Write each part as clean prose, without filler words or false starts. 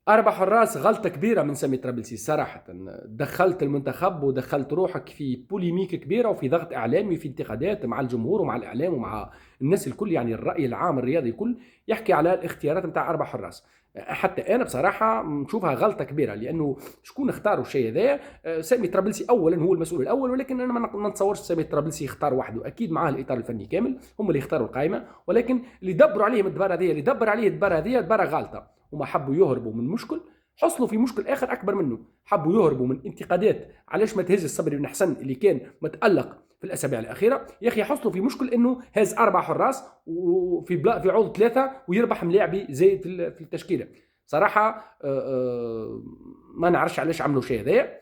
أربع حراس غلطة كبيرة من سامي طرابلسي صراحة. دخلت المنتخب ودخلت روحك في بوليميك كبيرة وفي ضغط إعلامي وفي انتقادات مع الجمهور ومع الإعلام ومع الناس الكل، يعني الرأي العام الرياضي الكل يحكي على الاختيارات نتاع أربع حراس. حتى أنا بصراحة نشوفها غلطة كبيرة، لأنه شكون اختاروا الشيء هذا؟ سامي طرابلسي أولا هو المسؤول الأول، ولكن أنا ما نتصورش سامي طرابلسي يختار وحده، أكيد معاه الإطار الفني كامل، هم اللي يختاروا القائمة، ولكن اللي دبروا عليهم الدبارة هذه، اللي دبر عليه الدبارة هذه دبارة غلطة. هما حبوا يهربوا من مشكل، حصلوا في مشكل اخر اكبر منه، حبوا يهربوا من انتقادات علاش ما تهز الصبري بن حسن اللي كان متالق في الاسابيع الاخيره. يا اخي حصلوا في مشكل انه هاز اربع حراس وفي في عوض ثلاثه ويربح ملاعبي زايد في التشكيله. صراحه ما نعرفش علاش عملوا شيء هذايا.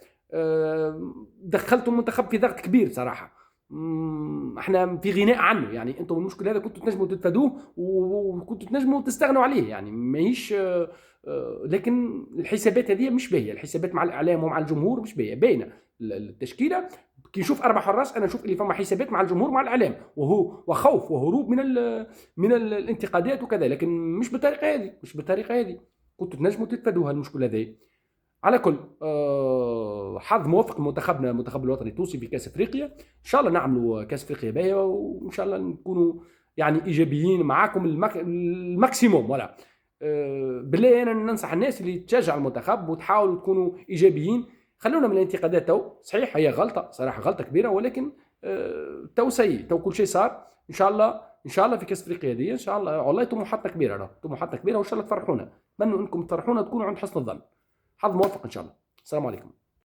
دخلتوا المنتخب في ضغط كبير صراحه. احنا في غناء عنه، يعني انتم المشكل هذا كنتوا تنجموا تتفادوه وكنتوا تنجموا تستغنوا عليه، يعني ماهيش لكن الحسابات هذه مش باهيه، الحسابات مع الاعلام ومع الجمهور مش باهيه باينه. التشكيله كي نشوف اربع حراس انا نشوف اللي فما حسابات مع الجمهور ومع الاعلام، وهو وخوف وهروب من الانتقادات وكذا، لكن مش بالطريقه هذه، مش بالطريقه هذه. كنتوا تنجموا تتفادوها المشكله هذه. على كل حظ موفق منتخبنا، المنتخب الوطني التونسي في كاس افريقيا. ان شاء الله نعملوا كاس افريقيا باهيه، وان شاء الله نكونوا يعني ايجابيين معاكم الماكسيموم. ولا بالله انا ننصح الناس اللي تشجع المنتخب وتحاولوا تكونوا ايجابيين. خلونا من الانتقادات، تو صحيح هي غلطه صراحه، غلطه كبيره، ولكن تو سيء، تو كل شيء صار. ان شاء الله ان شاء الله في كاس افريقيا دي ان شاء الله والله طموحاتنا كبيره، طموحاتنا كبيره، وان شاء الله تفرحونا. اتمنى انكم تفرحونا، تكونوا عند حسن الظن. حظ موفق ان شاء الله. السلام عليكم.